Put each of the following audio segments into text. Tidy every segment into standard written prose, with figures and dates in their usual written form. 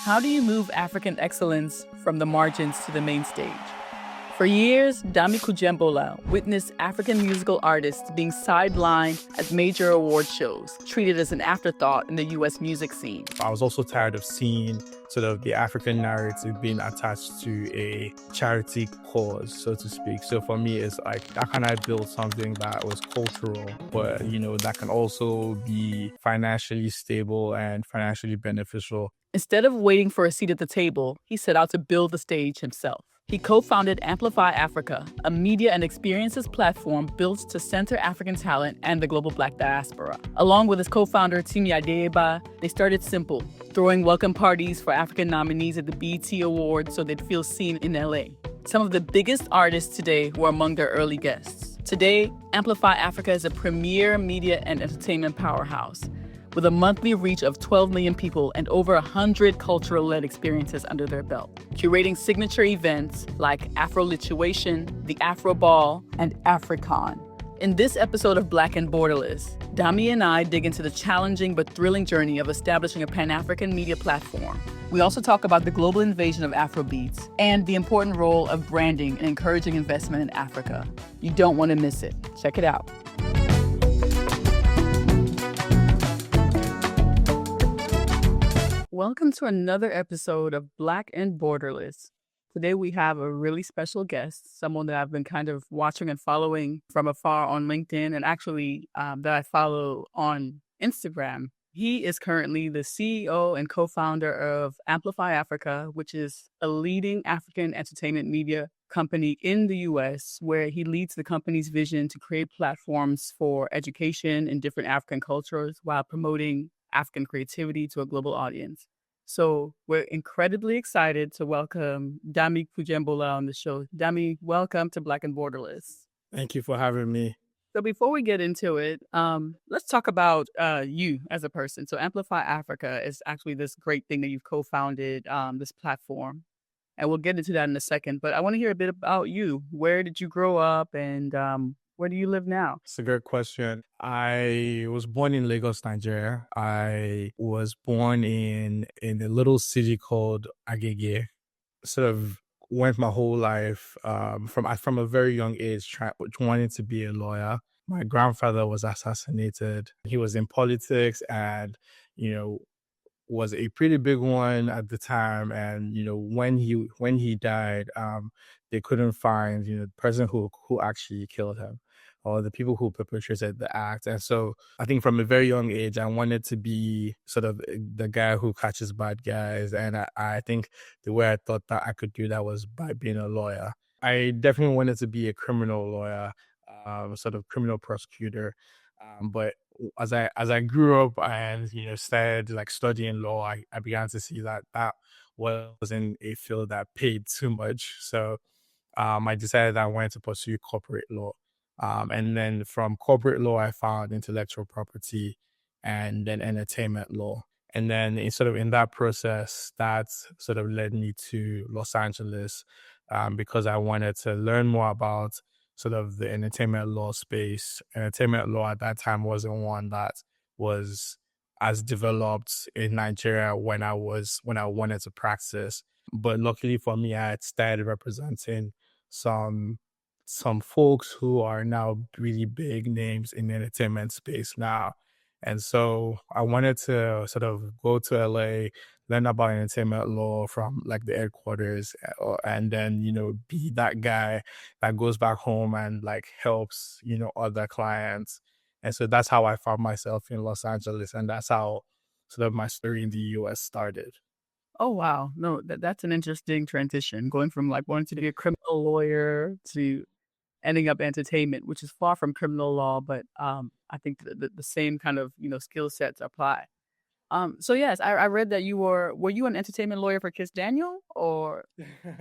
How do you move African excellence from the margins to the main stage? For years, Dami Kujembola witnessed African musical artists being sidelined at major award shows, treated as an afterthought in the U.S. music scene. I was also tired of seeing sort of the African narrative being attached to a charity cause, so to speak. So for me, it's like, how can I build something that was cultural, but, that can also be financially stable and financially beneficial? Instead of waiting for a seat at the table, he set out to build the stage himself. He co-founded Amplify Africa, a media and experiences platform built to center African talent and the global Black diaspora. Along with his co-founder, Timi Adeyeba, they started simple, throwing welcome parties for African nominees at the BET Awards so they'd feel seen in LA. Some of the biggest artists today were among their early guests. Today, Amplify Africa is a premier media and entertainment powerhouse, with a monthly reach of 12 million people and over 100 cultural-led experiences under their belt, curating signature events like Afrolituation, the Afro Ball, and Africon. In this episode of Black and Borderless, Dami and I dig into the challenging but thrilling journey of establishing a Pan-African media platform. We also talk about the global invasion of Afrobeats and the important role of branding and encouraging investment in Africa. You don't want to miss it. Check it out. Welcome to another episode of Black and Borderless. Today we have a really special guest, someone that I've been kind of watching and following from afar on LinkedIn and actually that I follow on Instagram. He is currently the CEO and co-founder of Amplify Africa, which is a leading African entertainment media company in the U.S., where he leads the company's vision to create platforms for education in different African cultures while promoting African creativity to a global audience. So we're incredibly excited to welcome Dami Kujembola on the show. Dami, welcome to Black and Borderless. Thank you for having me. So before we get into it, let's talk about you as a person. So Amplify Africa is actually this great thing that you've co-founded, this platform. And we'll get into that in a second. But I want to hear a bit about you. Where did you grow up and where do you live now? It's a great question. I was born in Lagos, Nigeria. I was born in a little city called Agege. Sort of went my whole life from a very young age wanting to be a lawyer. My grandfather was assassinated. He was in politics and, was a pretty big one at the time. And, when he died, they couldn't find, the person who actually killed him or the people who perpetrated the act. And so I think from a very young age, I wanted to be sort of the guy who catches bad guys. And I think the way I thought that I could do that was by being a lawyer. I definitely wanted to be a criminal lawyer, sort of criminal prosecutor. But as I grew up and, started like studying law, I began to see that wasn't a field that paid too much. So I decided I wanted to pursue corporate law. And then from corporate law, I found intellectual property and then entertainment law. And then in that process, that sort of led me to Los Angeles because I wanted to learn more about sort of the entertainment law space. Entertainment law at that time wasn't one that was as developed in Nigeria when I wanted to practice. But luckily for me, I had started representing some folks who are now really big names in the entertainment space now. And so I wanted to sort of go to LA, learn about entertainment law from like the headquarters, and then, be that guy that goes back home and like helps, other clients. And so that's how I found myself in Los Angeles. And that's how sort of my story in the US started. Oh, wow. No, that's an interesting transition, going from like wanting to be a criminal lawyer to ending up entertainment, which is far from criminal law, but I think the same kind of, skill sets apply. So yes, I read that were you an entertainment lawyer for Kiss Daniel or?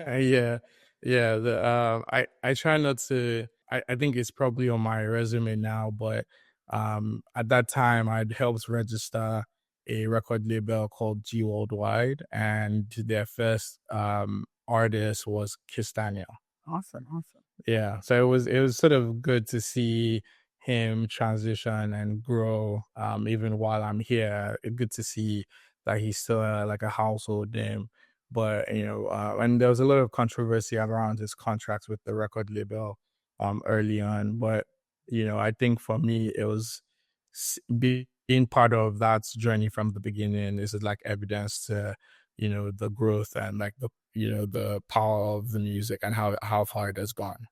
Yeah. I try not to, I think it's probably on my resume now, but at that time I'd helped register a record label called G Worldwide, and their first artist was Kiss Daniel. Awesome. Yeah, so it was sort of good to see him transition and grow. Even while I'm here, it's good to see that he's still like a household name. But and there was a lot of controversy around his contracts with the record label early on. But I think for me it was being part of that journey from the beginning is like evidence to the growth and like the power of the music and how far it has gone.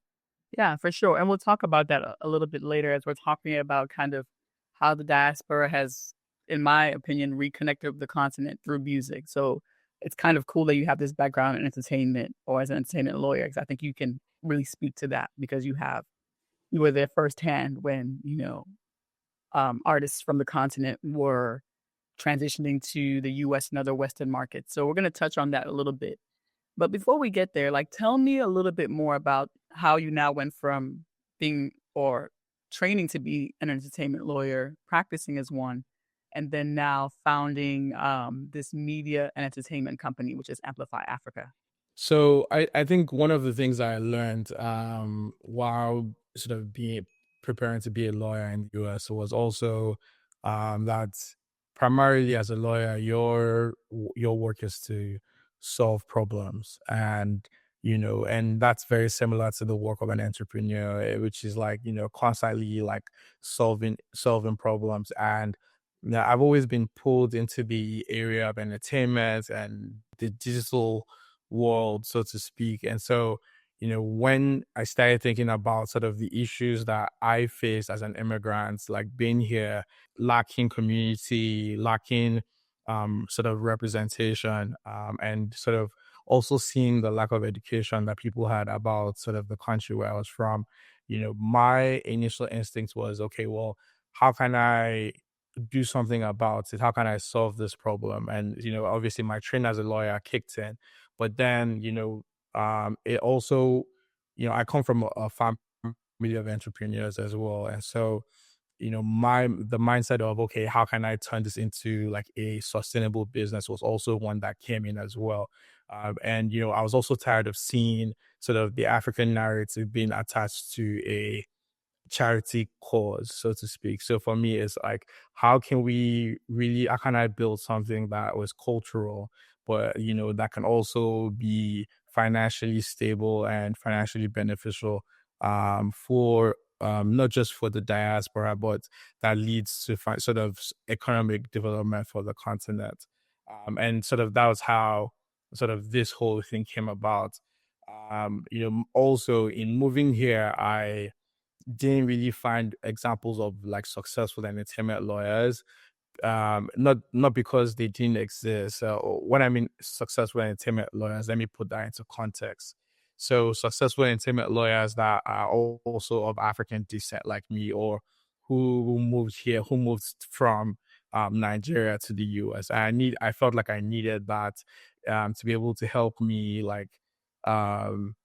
Yeah, for sure. And we'll talk about that a little bit later as we're talking about kind of how the diaspora has, in my opinion, reconnected with the continent through music. So it's kind of cool that you have this background in entertainment or as an entertainment lawyer, because I think you can really speak to that because you were there firsthand when, artists from the continent were transitioning to the US and other Western markets. So we're going to touch on that a little bit. But before we get there, like, tell me a little bit more about how you now went from being or training to be an entertainment lawyer, practicing as one, and then now founding this media and entertainment company, which is Amplify Africa. So I think one of the things I learned while sort of being preparing to be a lawyer in the US was also that primarily as a lawyer, your work is to solve problems, and that's very similar to the work of an entrepreneur, which is like constantly like solving problems. And I've always been pulled into the area of entertainment and the digital world, so to speak. And so, when I started thinking about sort of the issues that I faced as an immigrant, like being here, lacking community, lacking sort of representation, and sort of also seeing the lack of education that people had about sort of the country where I was from, my initial instinct was, okay, well, how can I do something about it? How can I solve this problem? And, obviously my training as a lawyer kicked in, but then, it also, I come from a family of entrepreneurs as well. And so, the mindset of, okay, how can I turn this into like a sustainable business was also one that came in as well. And, I was also tired of seeing sort of the African narrative being attached to a charity cause, so to speak. So for me, it's like, how can I build something that was cultural, but that can also be financially stable and financially beneficial for not just for the diaspora, but that leads to sort of economic development for the continent. And sort of that was how sort of this whole thing came about. Also in moving here, I didn't really find examples of like successful entertainment lawyers. Not because they didn't exist. When I mean successful entertainment lawyers, let me put that into context. So successful entertainment lawyers that are also of African descent, like me, or who moved here, who moved from Nigeria to the US. I felt like I needed that to be able to help me like um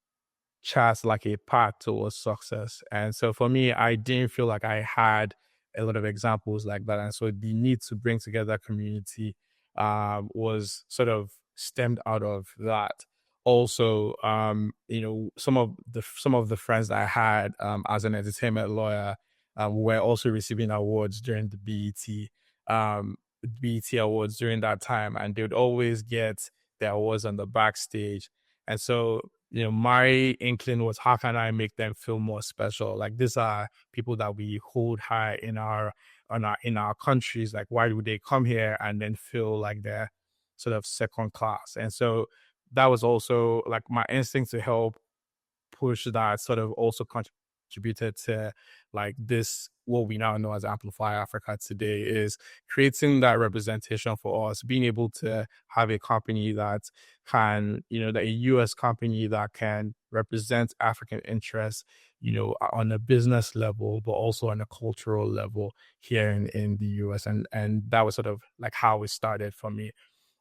chart like a path towards success. And so for me, I didn't feel like I had a lot of examples like that. And so the need to bring together a community was sort of stemmed out of that. Also, some of the friends that I had as an entertainment lawyer were also receiving awards during the BET awards during that time, and they would always get their awards on the backstage. And so my inkling was, how can I make them feel more special? Like, these are people that we hold high in our countries. Like, why would they come here and then feel like they're sort of second class? And so that was also like my instinct to help push that sort of also contributed to like this, what we now know as Amplify Africa today, is creating that representation for us, being able to have a company that can, that a US company that can represent African interests, on a business level, but also on a cultural level here in the US. And that was sort of like how it started for me.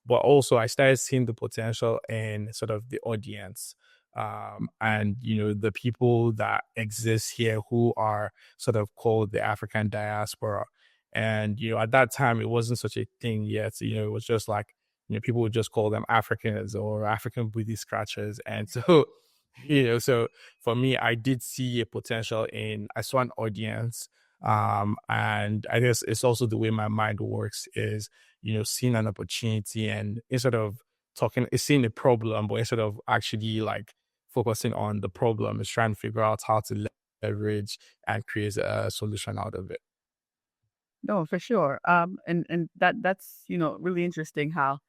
But also I started seeing the potential in sort of the audience, and the people that exist here who are sort of called the African diaspora. And at that time it wasn't such a thing yet. It was just like, people would just call them Africans or African booty scratchers. And so so for me, I did see a potential I saw an audience. And I guess it's also the way my mind works is, seeing an opportunity, and instead of seeing a problem, but instead of actually like focusing on the problem, is trying to figure out how to leverage and create a solution out of it. No, for sure. And that's really interesting how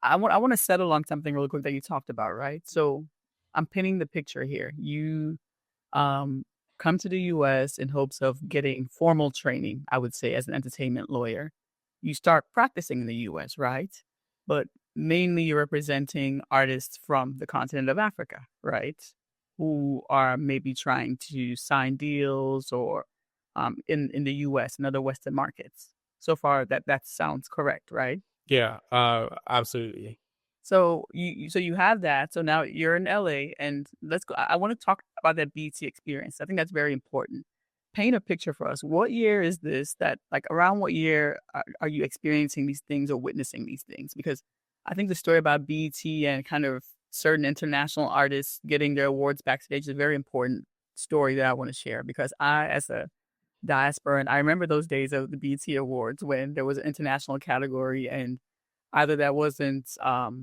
I want to settle on something really quick that you talked about, right? So I'm painting the picture here. You um come to the US in hopes of getting formal training, I would say, as an entertainment lawyer. You start practicing in the US, right? But mainly you're representing artists from the continent of Africa, right? Who are maybe trying to sign deals or in the US and other Western markets. So far that sounds correct, right? Yeah, absolutely. So you have that. So now you're in LA and let's go. I want to talk about that BT experience. I think that's very important. Paint a picture for us. What year is this that like around what year are you experiencing these things or witnessing these things? Because I think the story about BT and kind of certain international artists getting their awards backstage is a very important story that I want to share because I, as a diaspora, and I remember those days of the BT Awards when there was an international category and either that wasn't,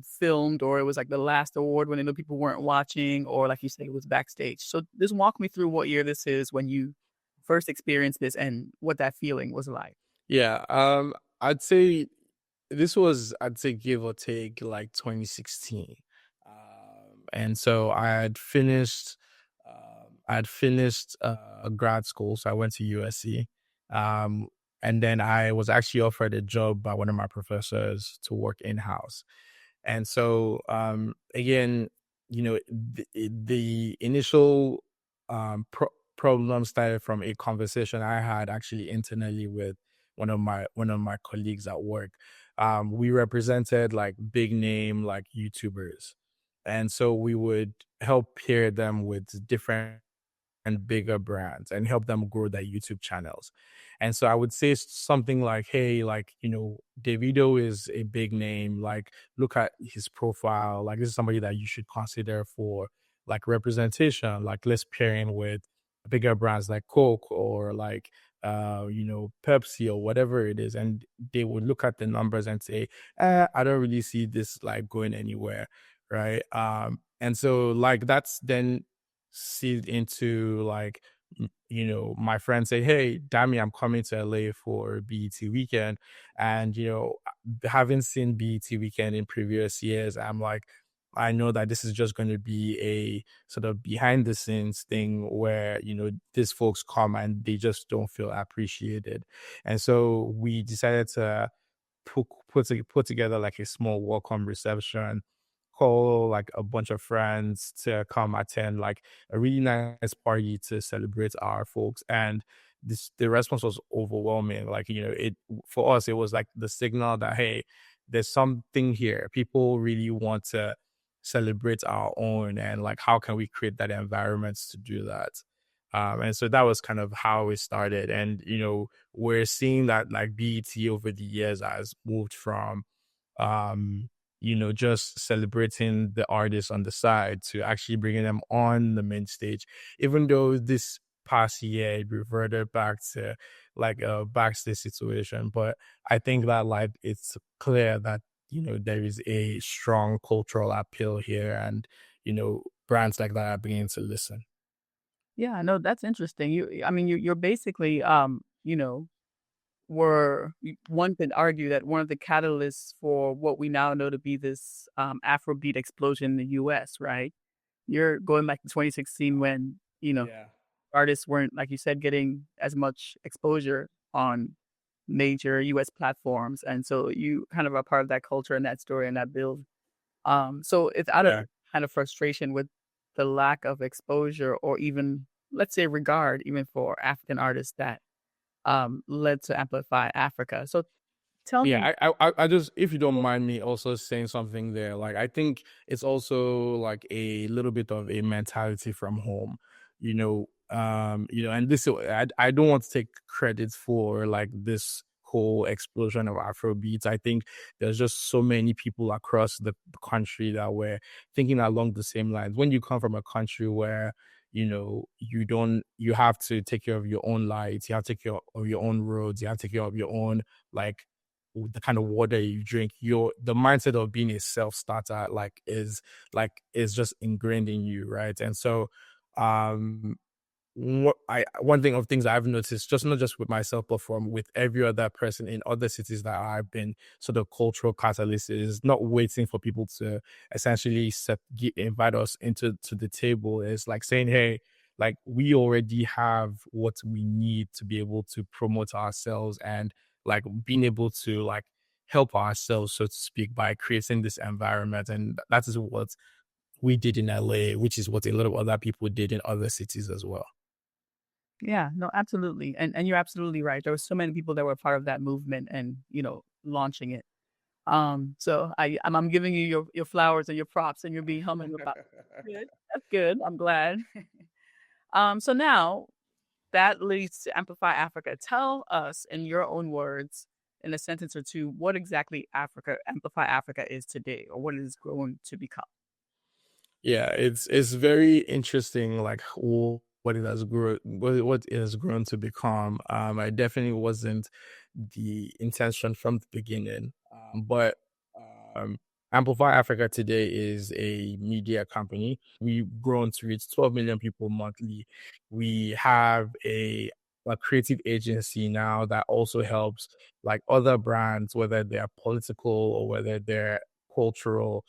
filmed or it was, like, the last award when they knew people weren't watching or, like you said, it was backstage. So just walk me through what year this is when you first experienced this and what that feeling was like. Yeah, I'd say this was, I'd say, give or take, like 2016. And so I had finished grad school, so I went to USC. Um, and then I was actually offered a job by one of my professors to work in house. And so, again, the initial problem started from a conversation I had actually internally with one of my colleagues at work. We represented like big name like YouTubers, and so we would help pair them with different and bigger brands and help them grow their YouTube channels. And so I would say something like, hey, like, Davido is a big name. Like, look at his profile. Like, this is somebody that you should consider for like representation. Like, let's pair him with bigger brands like Coke or like, Pepsi or whatever it is. And they would look at the numbers and say, I don't really see this like going anywhere. Right. And so like that's then seed into like my friends say, hey Dami, I'm coming to LA for BET weekend. And having seen BET weekend in previous years, I'm like, I know that this is just going to be a sort of behind the scenes thing where these folks come and they just don't feel appreciated. And so we decided to put together like a small welcome reception, call like a bunch of friends to come attend like a really nice party to celebrate our folks. And the response was overwhelming. Like, it for us, it was like the signal that, hey, there's something here. People really want to celebrate our own, and like, how can we create that environment to do that? And so that was kind of how it started. And, we're seeing that like BET over the years has moved from, just celebrating the artists on the side to actually bringing them on the main stage, even though this past year it reverted back to like a backstage situation. But I think that like it's clear that, there is a strong cultural appeal here, and, brands like that are beginning to listen. Yeah, no, that's interesting. I mean, you're basically, one could argue that one of the catalysts for what we now know to be this, Afrobeat explosion in the US, right? You're going back to 2016 when, Yeah. artists weren't, like you said, getting as much exposure on major US platforms. And so you kind of are part of that culture and that story and that build. So it's out of Yeah. kind of frustration with the lack of exposure or even, let's say, regard even for African artists that led to Amplify Africa. So tell me, Yeah, I just, if you don't mind me also saying something there, like I think it's also like a little bit of a mentality from home, and this, I don't want to take credit for like this whole explosion of Afro beats. I think there's just so many people across the country that were thinking along the same lines. When you come from a country where you have to take care of your own lights, you have to take care of your own roads, you have to take care of your own like the kind of water you drink, the mindset of being a self-starter is just ingrained in you, right? And so um one thing of things I've noticed, just not just with myself, but from with every other person in other cities that I've been sort of cultural catalyst, is not waiting for people to essentially invite us to the table. It's like saying, hey, like we already have what we need to be able to promote ourselves, and like being able to like help ourselves, so to speak, by creating this environment. And that is what we did in LA, which is what a lot of other people did in other cities as well. Yeah, no, absolutely. And you're absolutely right. There were so many people that were part of that movement and, launching it. So I'm giving you your flowers and your props and you're being humble about it. Good. That's good. I'm glad. So now that leads to Amplify Africa. Tell us in your own words, in a sentence or two, what exactly Amplify Africa is today, or what it is growing to become. Yeah, it's very interesting, like what it has grown, what it has grown to become. I definitely wasn't the intention from the beginning, but um, Amplify Africa today is a media company. We've grown to reach 12 million people monthly. We have a creative agency now that also helps like other brands, whether they're political or whether they're cultural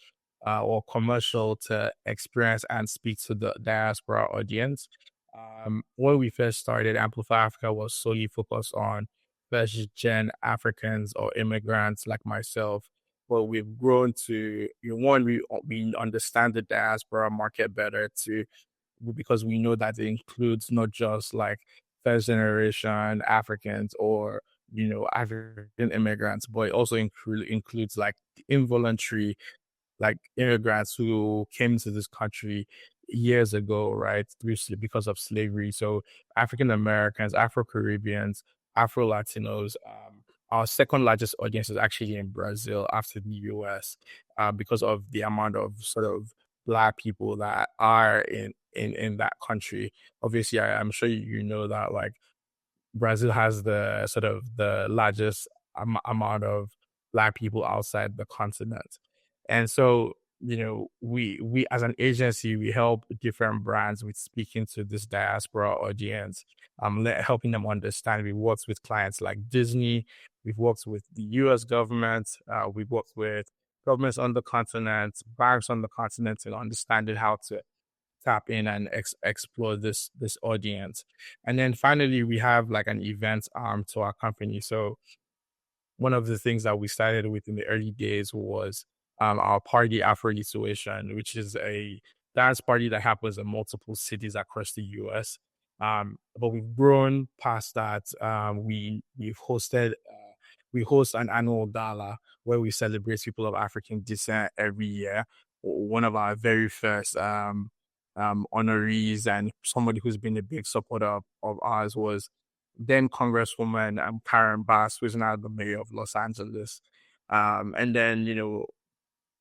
or commercial, to experience and speak to the diaspora audience. When we first started, Amplify Africa was solely focused on first gen Africans or immigrants like myself. But we've grown to, one, we understand the diaspora market better, to because we know that it includes not just like first generation Africans or African immigrants, but it also includes like involuntary like immigrants who came to this country years ago, right, because of slavery. So African Americans, Afro Caribbeans, Afro Latinos. Our second largest audience is actually in Brazil after the US, because of the amount of sort of Black people that are in that country. Obviously, I'm sure you know that like Brazil has the sort of the largest amount of Black people outside the continent. And so, we as an agency, we help different brands with speaking to this diaspora audience, helping them understand. We worked with clients like Disney, we've worked with the US government, we've worked with governments on the continent, banks on the continent, and understanding how to tap in and explore this audience. And then finally, we have like an event arm to our company. So one of the things that we started with in the early days was our party Afrolituation, which is a dance party that happens in multiple cities across the US. But we've grown past that. We host an annual gala where we celebrate people of African descent every year. One of our very first honorees and somebody who's been a big supporter of ours was then Congresswoman Karen Bass, who's now the mayor of Los Angeles. And then,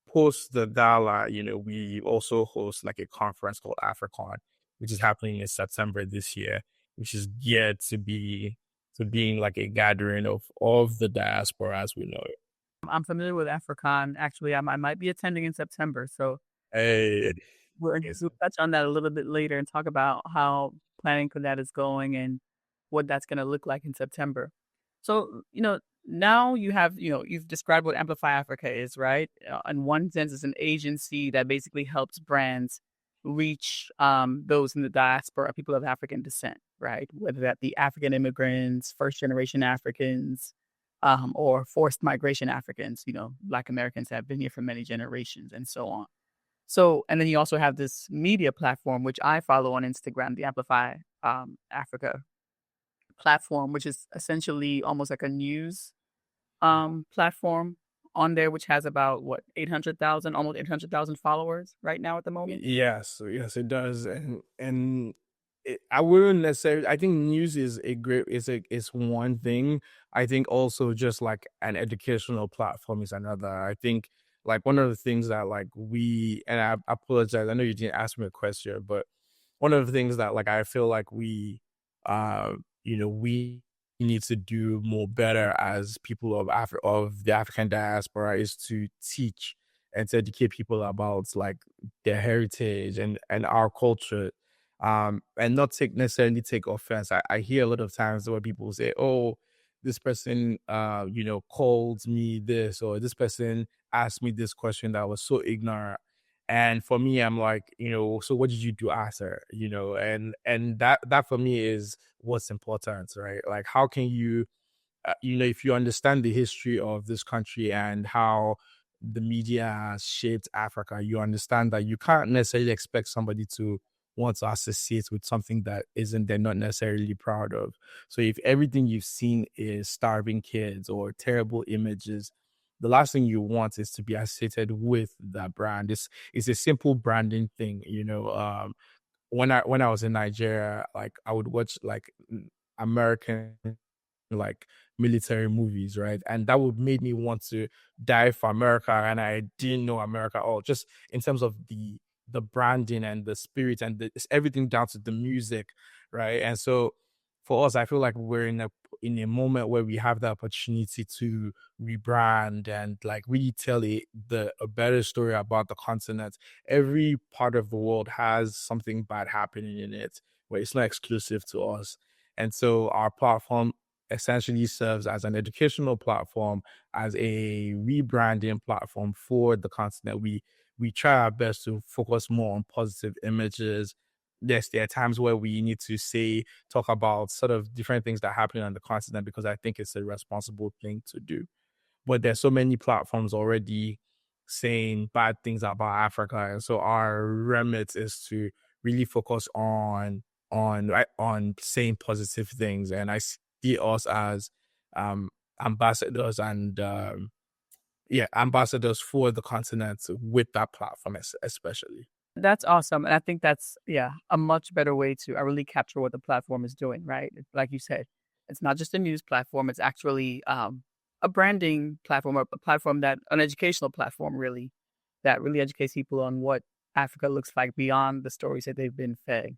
post the gala, we also host like a conference called Africon, which is happening in September this year, which is geared to being like a gathering of the diaspora as we know it. I'm familiar with Africon. Actually, I might be attending in September. So Hey, we'll touch on that a little bit later and talk about how planning for that is going and what that's going to look like in September. So, now you have, you've described what Amplify Africa is, right? In one sense, it's an agency that basically helps brands reach those in the diaspora, people of African descent, right? Whether that be African immigrants, first generation Africans, or forced migration Africans, Black Americans have been here for many generations and so on. So, and then you also have this media platform, which I follow on Instagram, the Amplify Africa platform, which is essentially almost like a news platform on there, which has about what 800,000, almost 800,000 followers right now at the moment. Yes, it does, and I wouldn't necessarily. I think news is a great. It's one thing. I think also just like an educational platform is another. I think like one of the things that like I apologize. I know you didn't ask me a question, but one of the things that like I feel like we need to do more better as people of of the African diaspora is to teach and to educate people about like their heritage and our culture. And not take necessarily take offense. I hear a lot of times where people say, "Oh, this person, called me this, or this person asked me this question that was so ignorant." And for me, I'm like, so what did you do after? And that for me is what's important, right? Like, how can you, if you understand the history of this country and how the media has shaped Africa, you understand that you can't necessarily expect somebody to want to associate with something that isn't they're not necessarily proud of. So if everything you've seen is starving kids or terrible images, the last thing you want is to be associated with that brand. It's a simple branding thing, when I was in Nigeria, like I would watch like American like military movies, right? And that would make me want to die for America. And I didn't know America at all, just in terms of the branding and the spirit and it's everything down to the music, right? And so for us, I feel like we're in a moment where we have the opportunity to rebrand and like really tell a better story about the continent. Every part of the world has something bad happening in it, where it's not exclusive to us. And so our platform essentially serves as an educational platform, as a rebranding platform for the continent. We try our best to focus more on positive images. Yes, there are times where we need to talk about sort of different things that happen on the continent because I think it's a responsible thing to do. But there's so many platforms already saying bad things about Africa, and so our remit is to really focus on saying positive things. And I see us as ambassadors and ambassadors for the continent with that platform, especially. That's awesome, and I think that's, yeah, a much better way to really capture what the platform is doing, right? Like you said, it's not just a news platform, it's actually, a branding platform, or a platform that an educational platform really, that really educates people on what Africa looks like beyond the stories that they've been fed,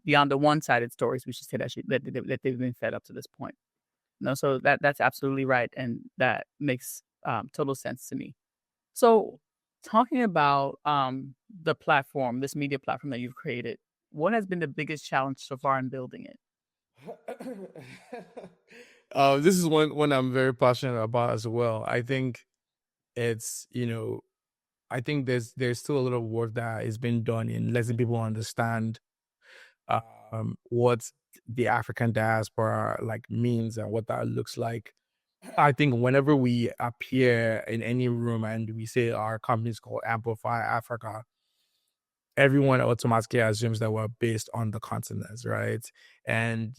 beyond the one-sided stories, we should say, that they've been fed up to this point. No, so that's absolutely right, and that makes, total sense to me. So, talking about, the platform, this media platform that you've created, what has been the biggest challenge so far in building it? This is one I'm very passionate about as well. I think it's I think there's still a lot of work that is being done in letting people understand what the African diaspora like means and what that looks like. I think whenever we appear in any room and we say our company is called Amplify Africa, everyone automatically assumes that we're based on the continents, right? And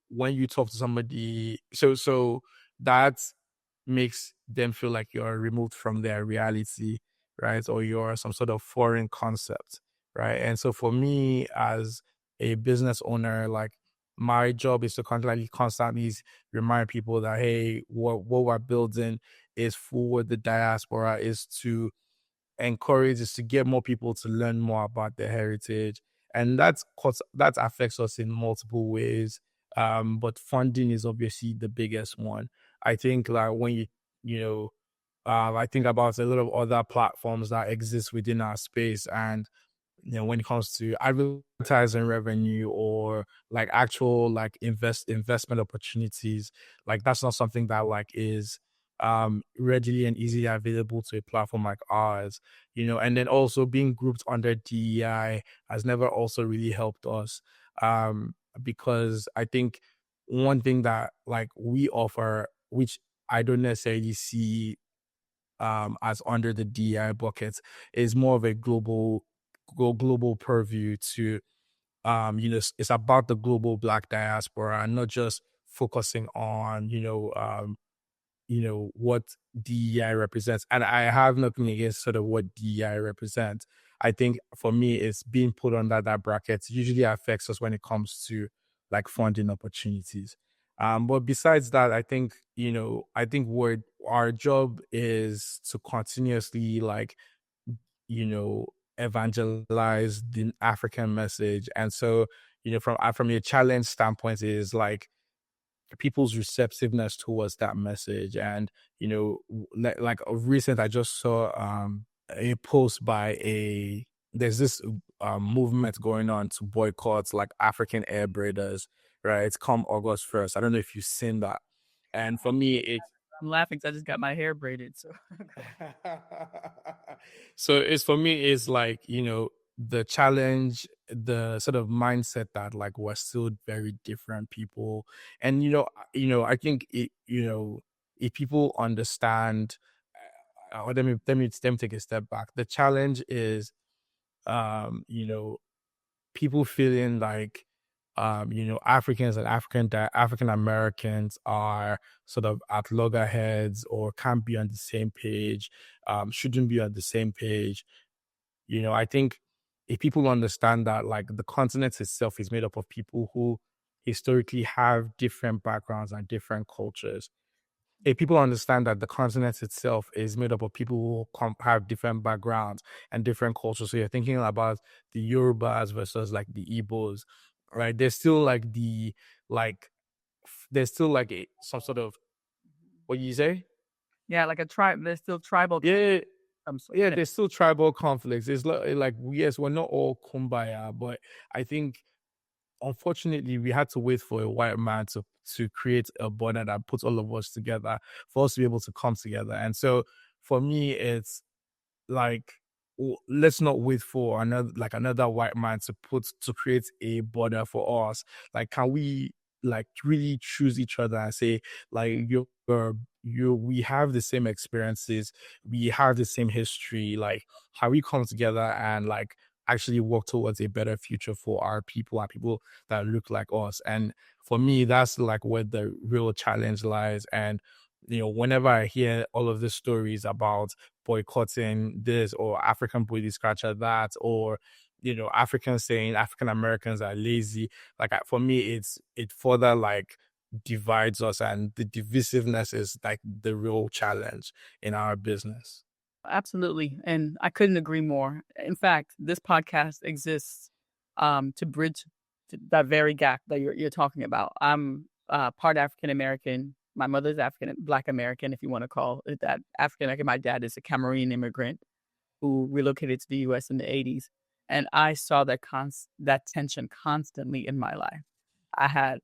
when you talk to somebody, so that makes them feel like you're removed from their reality, right? Or you're some sort of foreign concept, right? And so for me as a business owner, like my job is to constantly remind people that hey, what we're building is for the diaspora, is to encourage, is to get more people to learn more about their heritage. And that affects us in multiple ways. But funding is obviously the biggest one. I think like when you know, I think about a lot of other platforms that exist within our space, and when it comes to advertising revenue or like actual like investment opportunities, like that's not something that like is readily and easily available to a platform like ours. And then also being grouped under DEI has never also really helped us, because I think one thing that like we offer, which I don't necessarily see as under the DEI bucket, is more of a global purview to it's about the global Black diaspora and not just focusing on what DEI represents. And I have nothing against sort of what DEI represents. I think for me, it's being put under that bracket usually affects us when it comes to like funding opportunities. But besides that, I think what our job is to continuously like, evangelize the African message. And so, from a challenge standpoint is like people's receptiveness towards that message. And like a recent, I just saw a post by a there's this movement going on to boycott like African air braiders, right? It's come August 1st. I don't know if you've seen that. And for me, it's I'm laughing because I just got my hair braided. So so it's for me, it's like, the challenge, the sort of mindset that like we're still very different people. And I think if people understand, let me take a step back. The challenge is you know people feeling like Africans and African Americans are sort of at loggerheads or can't be on the same page, shouldn't be on the same page. I think if people understand that like the continent itself is made up of people who historically have different backgrounds and different cultures, if people understand that the continent itself is made up of people who have different backgrounds and different cultures, so you're thinking about the Yorubas versus like the Igbos, right? There's still like there's still like some sort of, what you say? yeah, like a tribe. There's still tribal. Yeah, So yeah. There's still tribal conflicts. It's like yes, we're not all kumbaya, but I think unfortunately, we had to wait for a white man to create a border that puts all of us together for us to be able to come together. And so, for me, it's like, let's not wait for another white man to create a border for us. Like, can we like really choose each other and say like we have the same experiences, we have the same history, like how we come together and like actually work towards a better future for our people and people that look like us. And for me, that's like where the real challenge lies. And whenever I hear all of the stories about boycotting this or African booty scratcher that, or Africans saying African Americans are lazy, like for me, it further like divides us, and the divisiveness is like the real challenge in our business. absolutely. And I couldn't agree more. In fact, this podcast exists to bridge that very gap that you're talking about. I'm part African American. My mother's African, Black American, if you want to call it that. African American. My dad is a Cameroonian immigrant who relocated to the U.S. in the '80s, and I saw that tension constantly in my life. I had,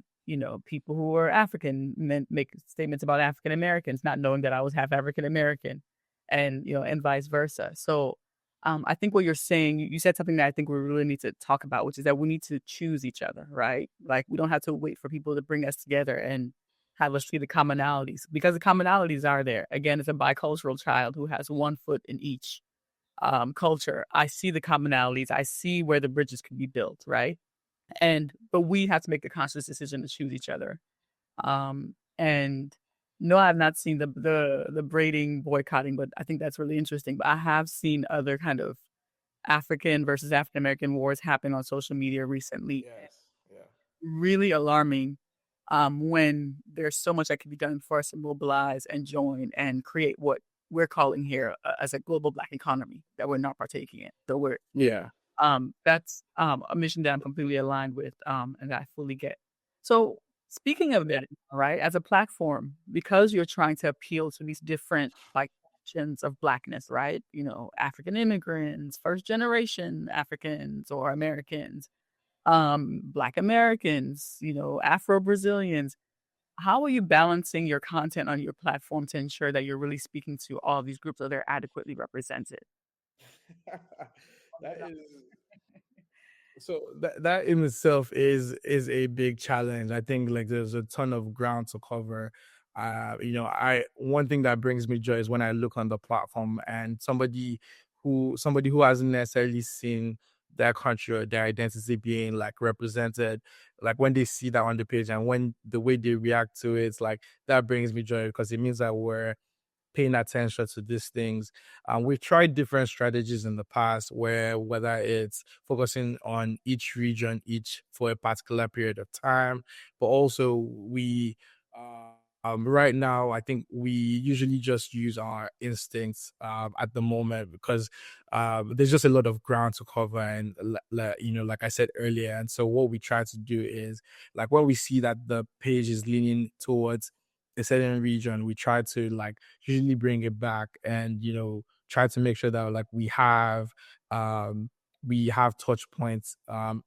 people who were African make statements about African Americans, not knowing that I was half African American, and and vice versa. So, I think what you're saying, you said something that I think we really need to talk about, which is that we need to choose each other, right? Like we don't have to wait for people to bring us together and have us see the commonalities, because the commonalities are there. Again, as a bicultural child who has one foot in each culture, I see the commonalities. I see where the bridges can be built, right? But we have to make the conscious decision to choose each other. And no, I've not seen the braiding boycotting, but I think that's really interesting. But I have seen other kind of African versus African American wars happen on social media recently. Yes. Yeah. Really alarming, when there's so much that can be done for us to mobilize and join and create what we're calling here as a global Black economy that we're not partaking in. So Yeah. that's a mission that I'm completely aligned with, and that I fully get. So speaking of that, right, as a platform, because you're trying to appeal to these different like sections of Blackness, right? African immigrants, first generation Africans or Americans, Black Americans, Afro Brazilians. How are you balancing your content on your platform to ensure that you're really speaking to all these groups so they're adequately represented? That is so that in itself is a big challenge. I think like there's a ton of ground to cover. I one thing that brings me joy is when I look on the platform and somebody who hasn't necessarily seen their country or their identity being like represented, like when they see that on the page and when the way they react to it, it's like that brings me joy because it means that we're paying attention to these things. We've tried different strategies in the past whether it's focusing on each region, each for a particular period of time, but also we Right now, I think we usually just use our instincts at the moment because there's just a lot of ground to cover, and like I said earlier. And so, what we try to do is, like, when we see that the page is leaning towards a certain region, we try to like usually bring it back, and try to make sure that like we have touch points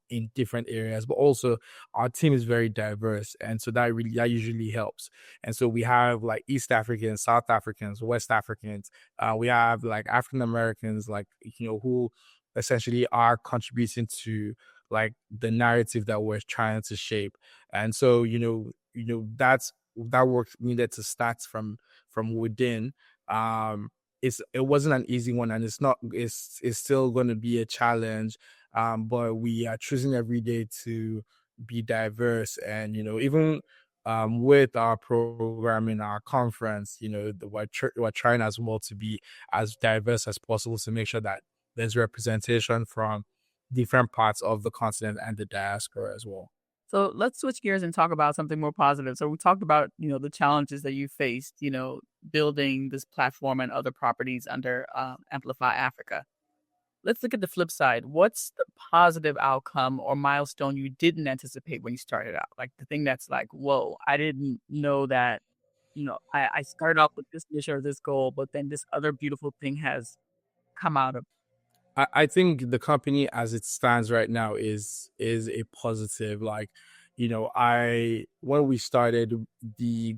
in different areas, but also our team is very diverse, and so that usually helps. And so we have like East Africans, South Africans, West Africans. We have like African Americans, like, who essentially are contributing to like the narrative that we're trying to shape. And so, that work needed to start from within. It wasn't an easy one, and it's still going to be a challenge. But we are choosing every day to be diverse, and even with our program in our conference, we're trying as well to be as diverse as possible to make sure that there's representation from different parts of the continent and the diaspora as well. So let's switch gears and talk about something more positive. So we talked about, the challenges that you faced, building this platform and other properties under Amplify Africa. Let's look at the flip side. What's the positive outcome or milestone you didn't anticipate when you started out? Like the thing that's like, whoa, I didn't know that, I started off with this mission or this goal, but then this other beautiful thing has come out of. I think the company as it stands right now is a positive. Like, I when we started, the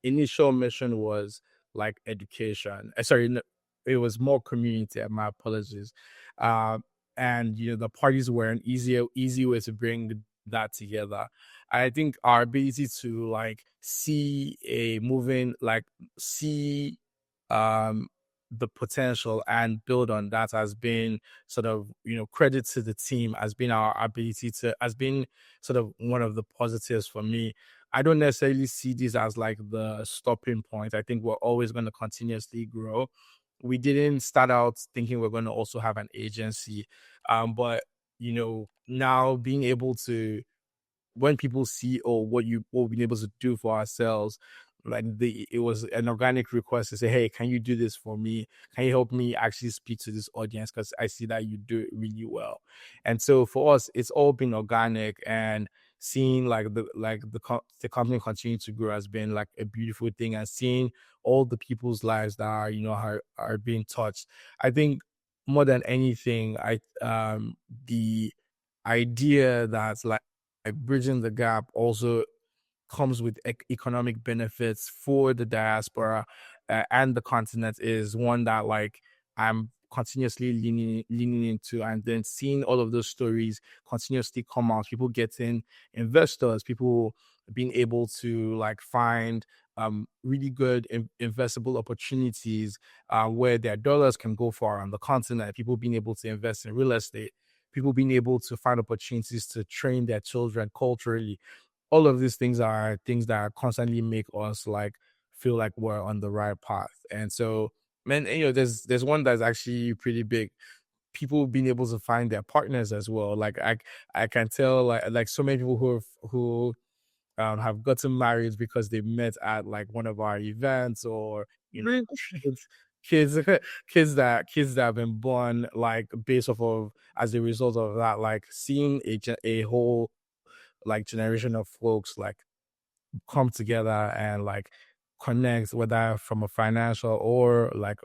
initial mission was like education. Sorry, no, it was more community. My apologies. And the parties were an easy way to bring that together. I think our ability to like see a moving, like see um the potential and build on that has been sort of credit to the team, has been our ability to has been sort of one of the positives for me. I don't necessarily see this as like the stopping point. I think we're always going to continuously grow. We didn't start out thinking we're going to also have an agency, but now being able to, when people see, oh, what we've been able to do for ourselves, like it was an organic request to say, hey, can you do this for me? Can you help me actually speak to this audience, because I see that you do it really well. And so for us, it's all been organic, and seeing like the company continue to grow has been like a beautiful thing, and seeing all the people's lives that are being touched. I think more than anything, the idea that's like bridging the gap also comes with economic benefits for the diaspora and the continent is one that like I'm continuously leaning into, and then seeing all of those stories continuously come out, people getting investors, people being able to like find really good investable opportunities where their dollars can go far on the continent, people being able to invest in real estate, people being able to find opportunities to train their children culturally. All of these things are things that constantly make us like feel like we're on the right path. And so, man, there's one that's actually pretty big. People being able to find their partners as well. Like I can tell like so many people who have gotten married because they met at like one of our events, or Really? kids kids kids that have been born like based off of, as a result of that, like seeing a whole like generation of folks like come together and like connect, whether from a financial or like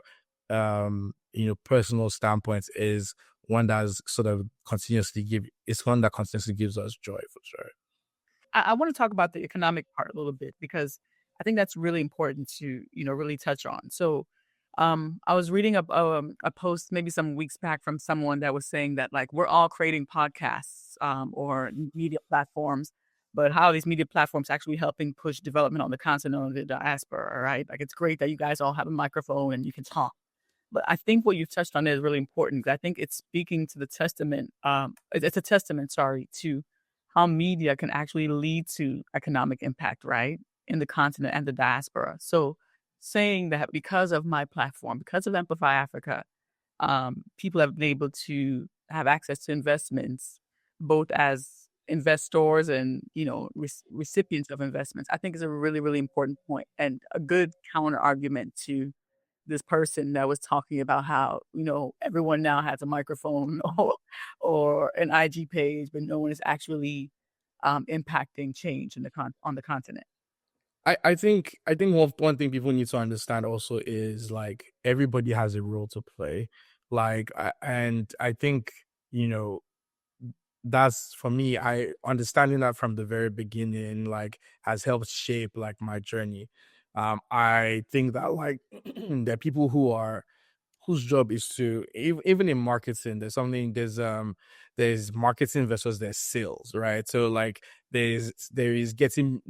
personal standpoint, is one that's sort of continuously give it's one that continuously gives us joy for sure. I want to talk about the economic part a little bit because I think that's really important to, really touch on. So, I was reading a post maybe some weeks back from someone that was saying that like we're all creating podcasts or media platforms, but how are these media platforms actually helping push development on the continent of the diaspora, right? Like it's great that you guys all have a microphone and you can talk. But I think what you've touched on is really important 'cause I think it's speaking to the testament, it's a testament, sorry, to how media can actually lead to economic impact, right, in the continent and the diaspora. So saying that because of my platform, because of Amplify Africa, people have been able to have access to investments, both as investors and, recipients of investments, I think is a really, really important point and a good counter argument to this person that was talking about how, everyone now has a microphone or an IG page, but no one is actually impacting change in on the continent. I think one thing people need to understand also is like everybody has a role to play. And I think, you know, that's for me, I understanding that from the very beginning, like has helped shape like my journey. I think that like there are people whose job is to even in marketing, there's marketing versus there's sales, right? So like there is getting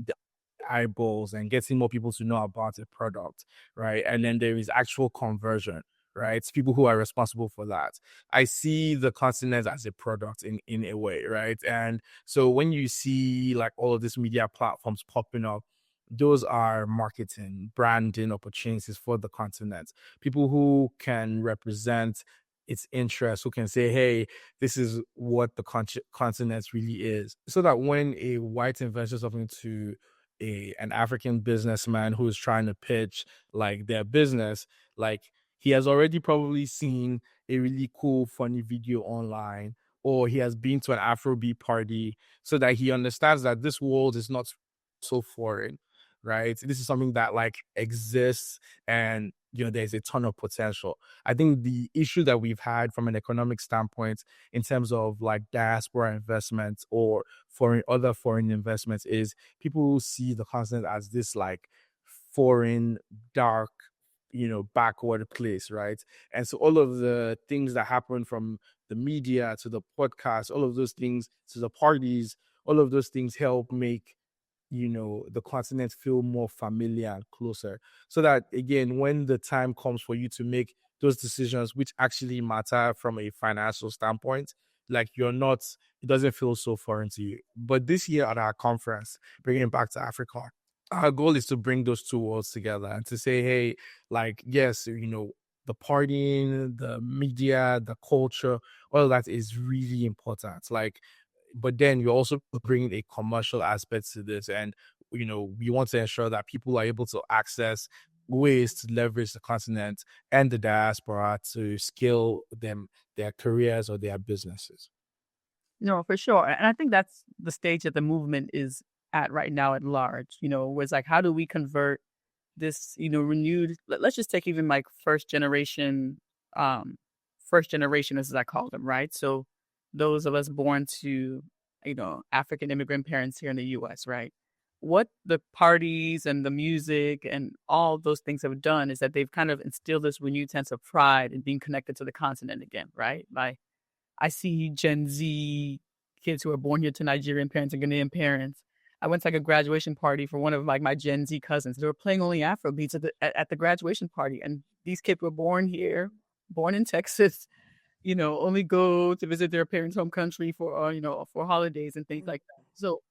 eyeballs and getting more people to know about a product, right? And then there is actual conversion, right? It's people who are responsible for that. I see the continent as a product in a way, right? And so when you see like all of these media platforms popping up, those are marketing, branding opportunities for the continent. People who can represent its interests, who can say, hey, this is what the continent really is. So that when a white investor something to an African businessman who is trying to pitch like their business, like he has already probably seen a really cool, funny video online, or he has been to an Afrobeat party, so that he understands that this world is not so foreign, right? This is something that like exists, and there's a ton of potential. I think the issue that we've had from an economic standpoint in terms of like diaspora investments or other foreign investments is people see the continent as this like foreign, dark, backward place, right? And so all of the things that happen from the media to the podcast, all of those things to the parties, all of those things help make the continent feel more familiar and closer, so that again when the time comes for you to make those decisions which actually matter from a financial standpoint, like it doesn't feel so foreign to you. But this year at our conference, bringing it back to Africa, our goal is to bring those two worlds together and to say, hey, like, yes, the partying, the media, the culture, all of that is really important. Like, but then you're also bringing a commercial aspect to this, and we want to ensure that people are able to access ways to leverage the continent and the diaspora to scale their careers or their businesses. No, for sure. And I think that's the stage that the movement is at right now at large, where it's like, how do we convert this, renewed, let's just take even like first generation as I call them, right? So those of us born to, African immigrant parents here in the US, right? What the parties and the music and all those things have done is that they've kind of instilled this renewed sense of pride in being connected to the continent again, right? I see Gen Z kids who are born here to Nigerian parents and Ghanaian parents. I went to like a graduation party for one of like my Gen Z cousins. They were playing only Afro beats at the graduation party, and these kids were born here, born in Texas. Only go to visit their parents' home country for for holidays and things like that. So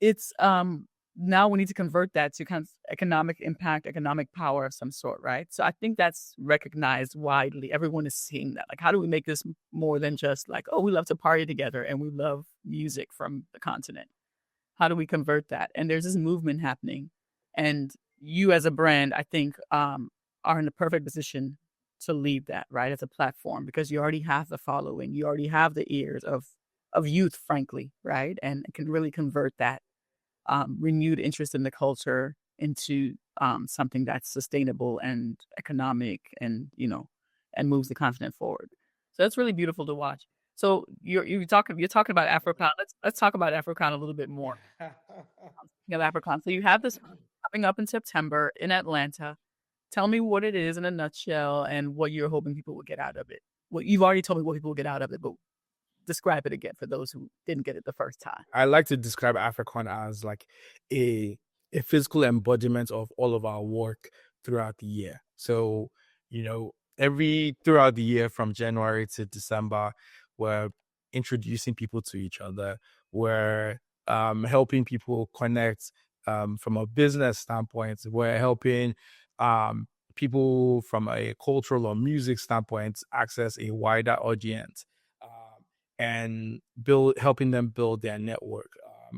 it's now we need to convert that to kind of economic impact, economic power of some sort, right? So I think that's recognized widely. Everyone is seeing that. Like, how do we make this more than just like, oh, we love to party together and we love music from the continent? How do we convert that? And there's this movement happening. And you as a brand, I think, are in the perfect position to lead that, right? As a platform, because you already have the following, you already have the ears of youth, frankly, right? And can really convert that renewed interest in the culture into something that's sustainable and economic and, and moves the continent forward. So that's really beautiful to watch. So you're talking about Africon. Let's talk about Africon a little bit more. Speaking of Africon, so you have this coming up in September in Atlanta. Tell me what it is in a nutshell and what you're hoping people will get out of it. Well, you've already told me what people will get out of it, but describe it again for those who didn't get it the first time. I like to describe Africon as like a physical embodiment of all of our work throughout the year. So, throughout the year from January to December, we're introducing people to each other. We're helping people connect from a business standpoint. We're helping people from a cultural or music standpoint access a wider audience. and helping them build their network,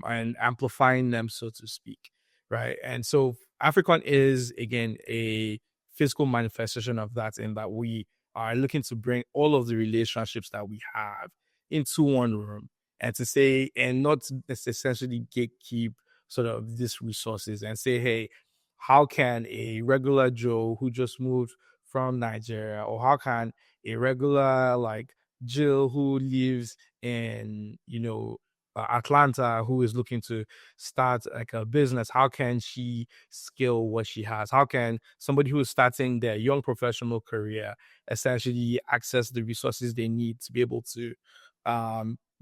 and amplifying them, so to speak, right? And so Africon is again a physical manifestation of that, in that we are looking to bring all of the relationships that we have into one room, and to say, and not essentially gatekeep sort of these resources, and say, hey, how can a regular Joe who just moved from Nigeria, or how can a regular like Jill who lives in, Atlanta, who is looking to start like a business, how can she scale what she has? How can somebody who is starting their young professional career essentially access the resources they need to be able to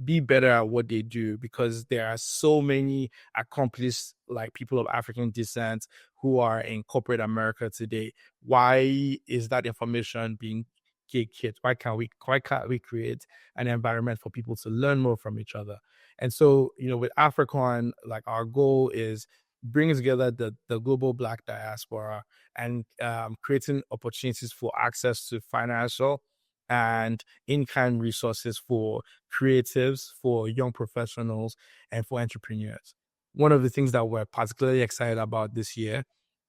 be better at what they do? Because there are so many accomplished like people of African descent who are in corporate America today. Why is that information being gatekept? Why can't we create an environment for people to learn more from each other? And so, with Africon, like our goal is bringing together the global Black diaspora, and creating opportunities for access to financial and in-kind resources for creatives, for young professionals, and for entrepreneurs. One of the things that we're particularly excited about this year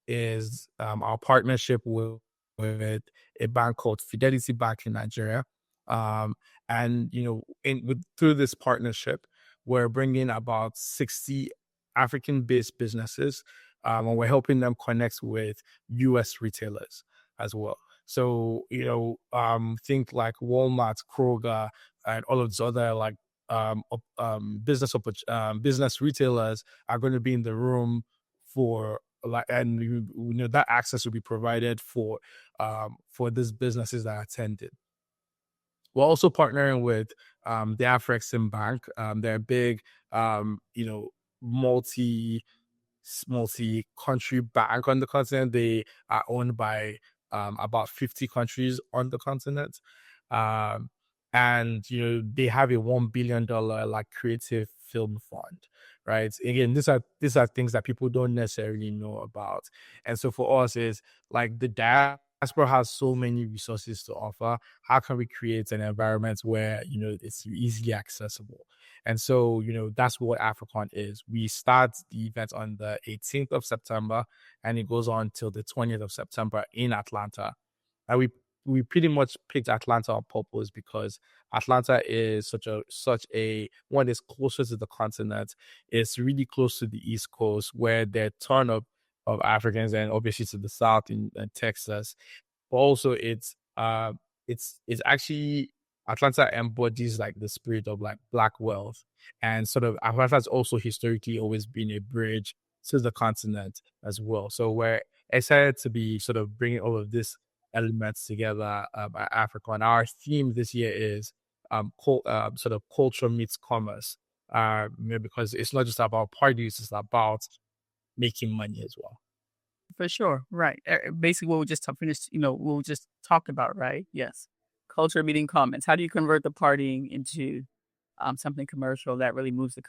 is our partnership with a bank called Fidelity Bank in Nigeria. And through this partnership, we're bringing about 60 African-based businesses, and we're helping them connect with U.S. retailers as well. So think like Walmart, Kroger, and all of these other like business retailers are going to be in the room for like, and that access will be provided for these businesses that attended. We're also partnering with the Afrexim Bank. They're a big, multi country bank on the continent. They are owned by about 50 countries on the continent. And they have a $1 billion like creative film fund, right? Again, these are things that people don't necessarily know about. And so for us, is like the diaspora has so many resources to offer. How can we create an environment where it's easily accessible? And so, that's what Africon is. We start the event on the 18th of September, and it goes on till the 20th of September in Atlanta. And we pretty much picked Atlanta on purpose because Atlanta is such a one is closer to the continent. It's really close to the East Coast, where there are a ton of Africans, and obviously to the south in Texas. But also it's actually, Atlanta embodies like the spirit of like Black wealth, and sort of Atlanta has also historically always been a bridge to the continent as well. So we're excited to be sort of bringing all of these elements together at Africa. And our theme this year is sort of culture meets commerce, because it's not just about parties; it's about making money as well. For sure. Right. Basically, what we just finished, we'll just talk about, right? Yes. Culture meeting comments. How do you convert the partying into something commercial that really moves the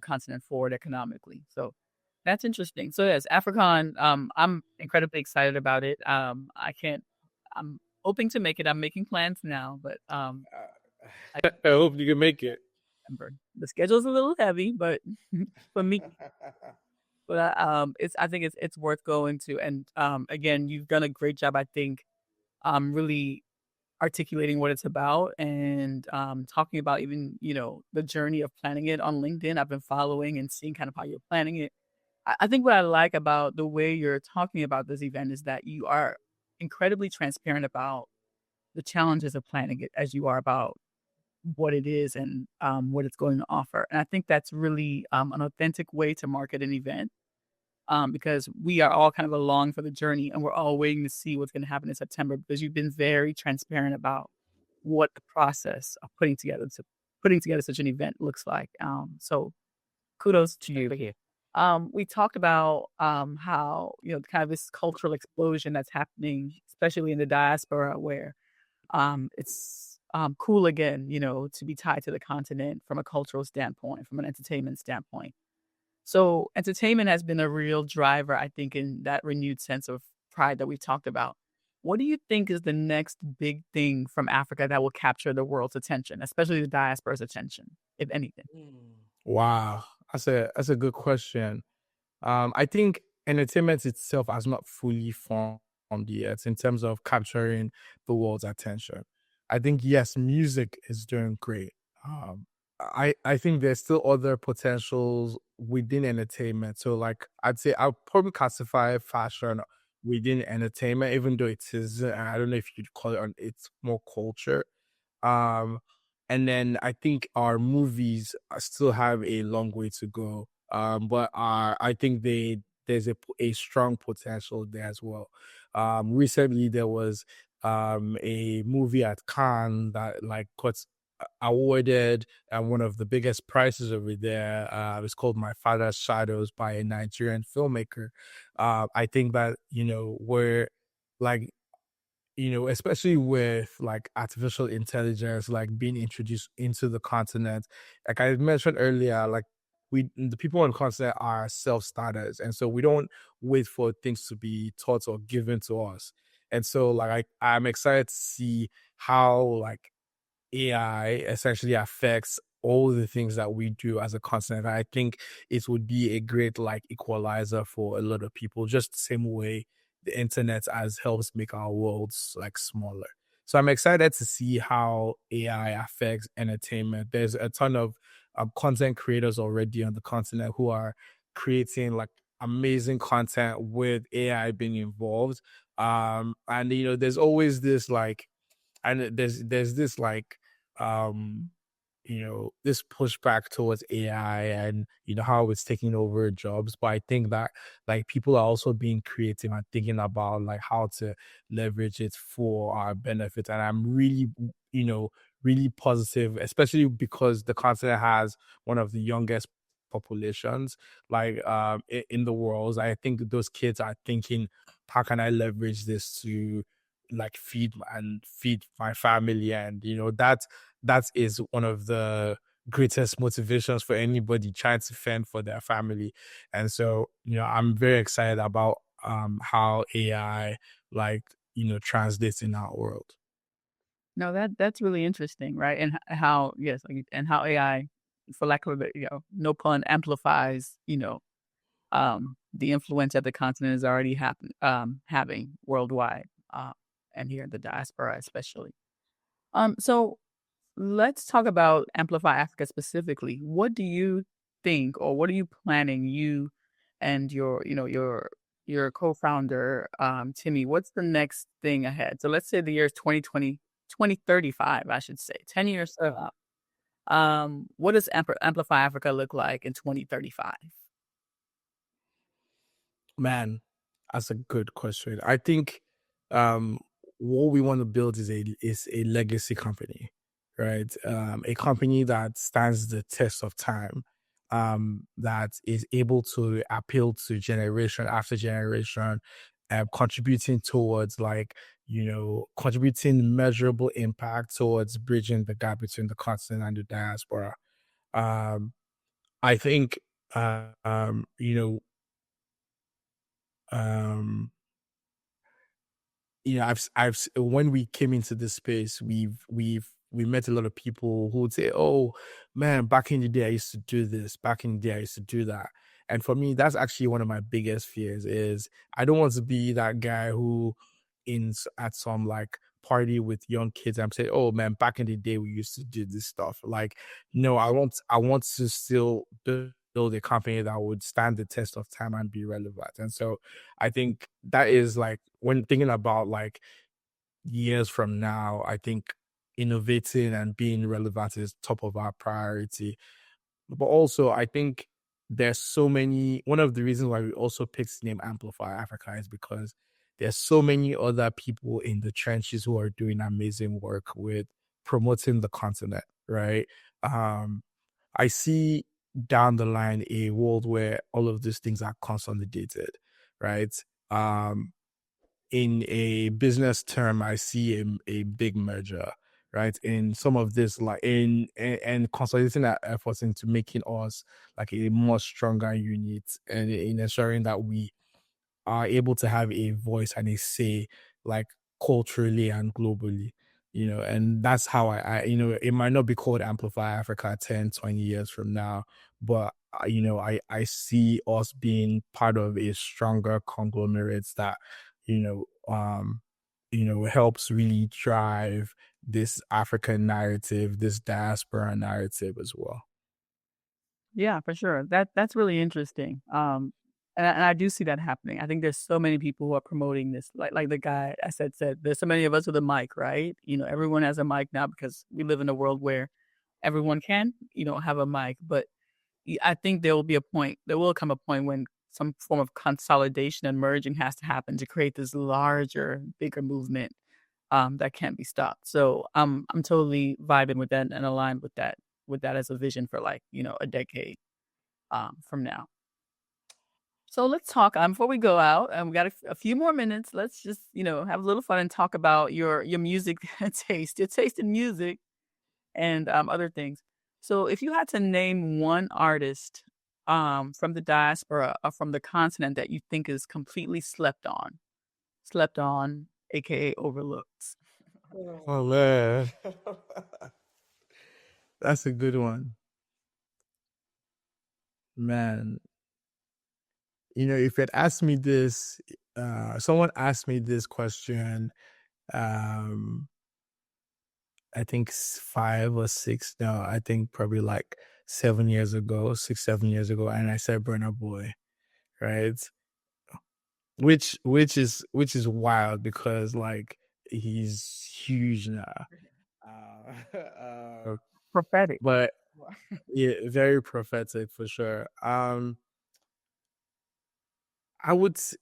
continent forward economically? So that's interesting. So yes, Africon, I'm incredibly excited about it. I'm hoping to make it. I'm making plans now, but I hope you can make it. The schedule's a little heavy, but for me, but I think it's worth going to. And again, you've done a great job, I think, really articulating what it's about, and talking about even the journey of planning it on LinkedIn. I've been following and seeing kind of how you're planning it. I think what I like about the way you're talking about this event is that you are incredibly transparent about the challenges of planning it, as you are about what it is and what it's going to offer. And I think that's really an authentic way to market an event, because we are all kind of along for the journey, and we're all waiting to see what's going to happen in September, because you've been very transparent about what the process of putting together such an event looks like. So kudos to you here. We talked about how kind of this cultural explosion that's happening, especially in the diaspora, where it's cool again, to be tied to the continent from a cultural standpoint, from an entertainment standpoint. So entertainment has been a real driver, I think, in that renewed sense of pride that we've talked about. What do you think is the next big thing from Africa that will capture the world's attention, especially the diaspora's attention, if anything? Wow, that's a good question. I think entertainment itself has not fully formed yet in terms of capturing the world's attention. I think yes, music is doing great. I think there's still other potentials within entertainment. So like I'd say I'll probably classify fashion within entertainment, even though it is I don't know if you'd call it it's more culture. Um, and then I think our movies still have a long way to go. But I think there's a strong potential there as well. Recently there was a movie at Cannes that like got awarded one of the biggest prizes over there. It's called My Father's Shadows by a Nigerian filmmaker. I think that we're like especially with like artificial intelligence, like being introduced into the continent. Like I mentioned earlier, like the people on the continent are self-starters. And so we don't wait for things to be taught or given to us. And so like I'm excited to see how like AI essentially affects all the things that we do as a continent. I think it would be a great like equalizer for a lot of people, just the same way the internet has helps make our worlds like smaller. So I'm excited to see how AI affects entertainment. There's a ton of content creators already on the continent who are creating like amazing content with AI being involved. And there's always this like and there's this like um this pushback towards AI and how it's taking over jobs. But I think that like people are also being creative and thinking about like how to leverage it for our benefit. And I'm really, really positive, especially because the continent has one of the youngest populations like in the world. I think those kids are thinking, how can I leverage this to like feed my family? And that is one of the greatest motivations for anybody trying to fend for their family. And so I'm very excited about how AI like translates in our world. No, that's really interesting, right? And how yes, like, and how AI, for lack of a no pun, amplifies, the influence that the continent is already having worldwide, and here in the diaspora especially. So let's talk about Amplify Africa specifically. What do you think, or what are you planning, you and your co-founder, Timmy? What's the next thing ahead? So let's say the year is 2020, 2035, I should say, 10 years. What does Amplify Africa look like in 2035? Man, that's a good question. I think um what we want to build is a legacy company, right? A company that stands the test of time, that is able to appeal to generation after generation, contributing towards like, contributing measurable impact towards bridging the gap between the continent and the diaspora. Um, I think um when we came into this space, we met a lot of people who would say, "Oh man, back in the day I used to do this. Back in the day I used to do that." And for me, that's actually one of my biggest fears. Is I don't want to be that guy who, at some like party with young kids, I'm saying, "Oh man, back in the day we used to do this stuff." Like, no, I want to still build a company that would stand the test of time and be relevant. And so I think that is like when thinking about like years from now, I think innovating and being relevant is top of our priority. But also, I think there's so many. One of the reasons why we also picked the name Amplify Africa is because there's so many other people in the trenches who are doing amazing work with promoting the continent, right? Um, I see down the line a world where all of these things are consolidated, right? Um, in a business term, I see a big merger, right? In some of this, like and consolidating our efforts into making us like a more stronger unit, and in ensuring that we are able to have a voice and a say, like culturally and globally. And that's how it might not be called Amplify Africa 10, 20 years from now, but I see us being part of a stronger conglomerate that, you know, um, helps really drive this African narrative, this diaspora narrative as well. Yeah, for sure. That's really interesting. And I do see that happening. I think there's so many people who are promoting this. Like the guy I said, there's so many of us with a mic, right? Everyone has a mic now because we live in a world where everyone can, have a mic. But I think there will come a point when some form of consolidation and merging has to happen to create this larger, bigger movement that can't be stopped. So I'm totally vibing with that and aligned with that as a vision for a decade from now. So let's talk before we go out. We got a few more minutes. Let's just have a little fun and talk about your music taste, your taste in music, and other things. So if you had to name one artist from the diaspora or from the continent that you think is completely slept on, aka overlooked. Oh man, that's a good one, man. If you'd asked me this, someone asked me this question, um, I think 5 or 6, no, I think probably like 7 years ago, 6, 7 years ago, and I said Burna Boy, right? Which is wild because like he's huge now. Prophetic. But yeah, very prophetic for sure. I would say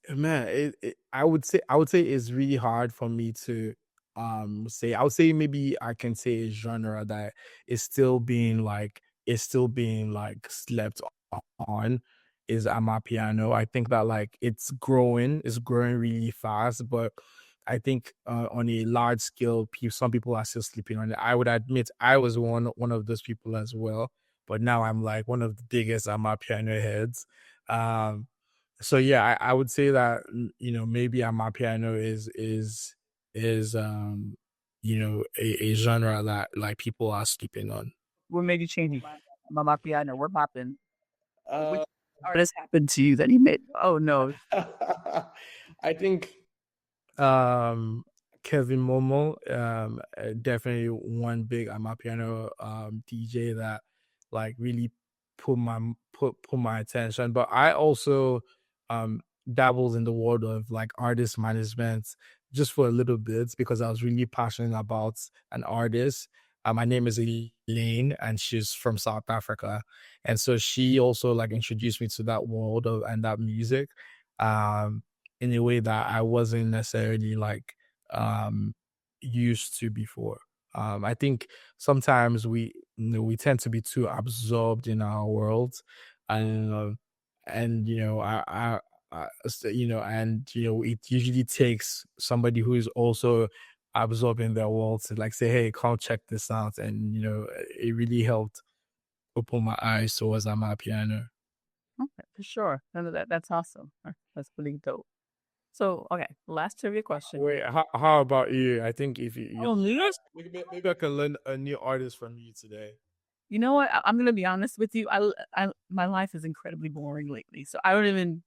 it's really hard for me to say. I would say maybe I can say a genre that is still being slept on is Amapiano. I think that like it's growing really fast, but I think on a large scale, some people are still sleeping on it. I would admit I was one of those people as well, but now I'm like one of the biggest Amapiano heads. Um, so yeah, I would say that maybe Amapiano is a genre that like people are sleeping on. What made you change your mind? Mama Piano, what happened? Which Uh, artist happened to you that he made? Oh no, I think um Kevin Momo, definitely one big Amapiano DJ that like really put my attention. But I also um dabbled in the world of like artist management just for a little bit because I was really passionate about an artist. My name is Elaine and she's from South Africa. And so she also like introduced me to that world and that music. Um in a way that I wasn't necessarily like um used to before. I think sometimes we tend to be too absorbed in our worlds, and it usually takes somebody who is also absorbed in their world to like say, hey, come check this out, and it really helped open my eyes towards Amapiano. okay, for sure. That's awesome. That's pretty dope. So, okay, last trivia question. Wait, how about you? I think if you Oh, yes. maybe I can learn a new artist from you today. You know what? I'm gonna be honest with you. My life is incredibly boring lately, so I don't even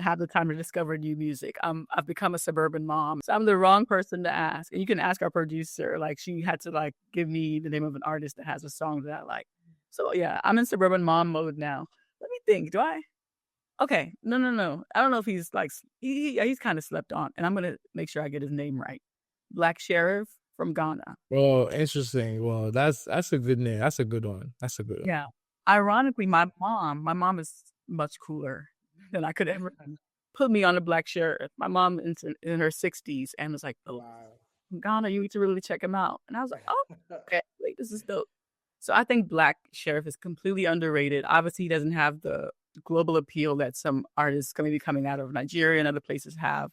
have the time to discover new music. I've become a suburban mom, so I'm the wrong person to ask. And you can ask our producer. Like she had to like give me the name of an artist that has a song that I like. So yeah, I'm in suburban mom mode now. Let me think. Do I? Okay, no, no, no. I don't know if he's like he's kind of slept on, and I'm gonna make sure I get his name right. Black Sheriff from Ghana. Well, interesting. Well, that's a good name. That's a good one. That's a good one. Yeah. Ironically, my mom is much cooler than I could ever put me on the Black Sheriff. My mom is in her 60s and was like, "Oh, Wow. Ghana, you need to really check him out." And I was like, "Oh, okay, wait, this is dope." So I think Black Sheriff is completely underrated. Obviously, he doesn't have the global appeal that some artists going to be coming out of Nigeria and other places have,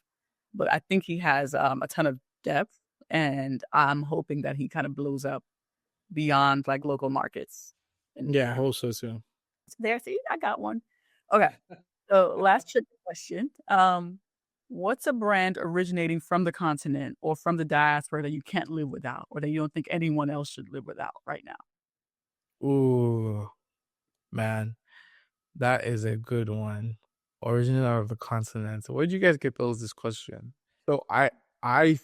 but I think he has a ton of depth, and I'm hoping that he kind of blows up beyond like local markets. And Yeah, I hope so too. there, see, I got one. Okay. So last trick question. What's a brand originating from the continent or from the diaspora that you can't live without or that you don't think anyone else should live without right now? Ooh, man, that is a good one. Origin out of the continent. Where did you guys get this question? So I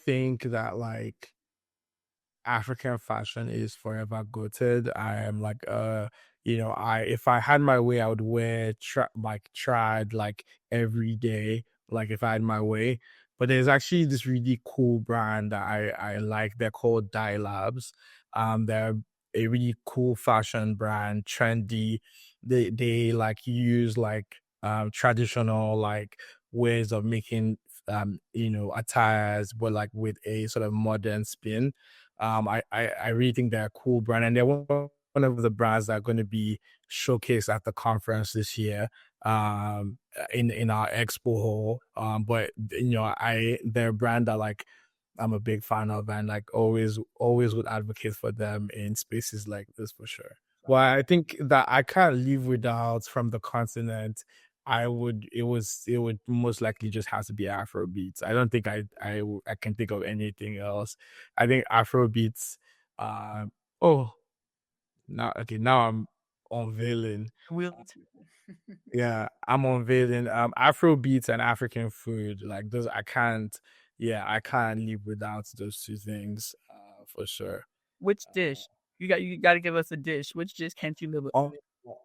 think that like African fashion is forever goated. I am like I if I had my way I would wear trad like every day, like if I had my way. But there's actually this really cool brand that I like. They're called Dye Labs. They're a really cool fashion brand, trendy. They like use like traditional like ways of making attires, but like with a sort of modern spin. I really think they're a cool brand, and they're one of the brands that are going to be showcased at the conference this year, in our expo hall. But they're a brand that like I'm a big fan of, and like always would advocate for them in spaces like this for sure. Well, I think that I can't live without from the continent. It would most likely just have to be Afro beats. I don't think I can think of anything else. I think Afro beats. Oh, now I'm unveiling. Yeah, I'm unveiling. Afro beats and African food, like those. I can't live without those two things. For sure. Which dish? You got to give us a dish. Which dish can't you live without?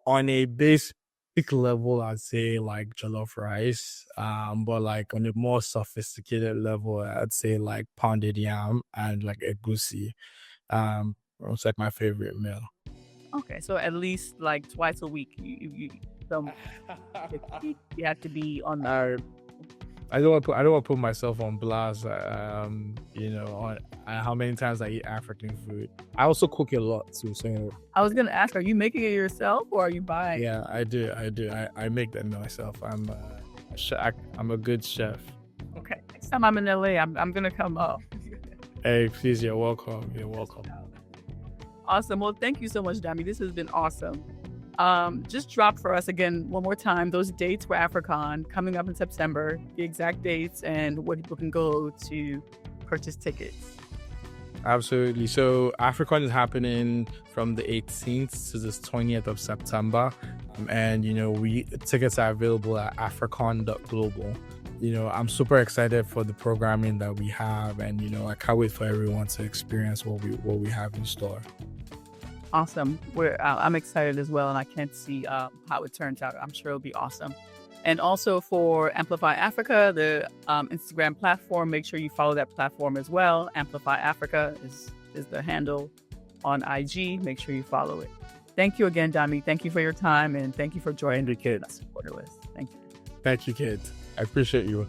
On a basic level, I'd say like jollof rice. But like on a more sophisticated level, I'd say like pounded yam and like egusi. It's like my favorite meal. Okay, so at least like twice a week, you have to be on the. I don't want to put myself on blast. On how many times I eat African food. I also cook a lot too. So I was gonna ask, are you making it yourself or are you buying? Yeah, I do. I make them myself. I'm a good chef. Okay, next time I'm in LA, I'm gonna come up. Hey, please, you're welcome. You're welcome. Awesome. Well, thank you so much, Dami. This has been awesome. Just drop for us again one more time those dates for Africon coming up in September, the exact dates, and where people can go to purchase tickets. Absolutely. So Africon is happening from the 18th to the 20th of September, and tickets are available at africon.global. I'm super excited for the programming that we have, and I can't wait for everyone to experience what we have in store. Awesome. I'm excited as well, and I can't see how it turns out. I'm sure it'll be awesome. And also for Amplify Africa, the Instagram platform, make sure you follow that platform as well. Amplify Africa is the handle on IG. Make sure you follow it. Thank you again, Dami. Thank you for your time, and thank you for joining the kids. Borderless. Thank you. Thank you, kids. I appreciate you.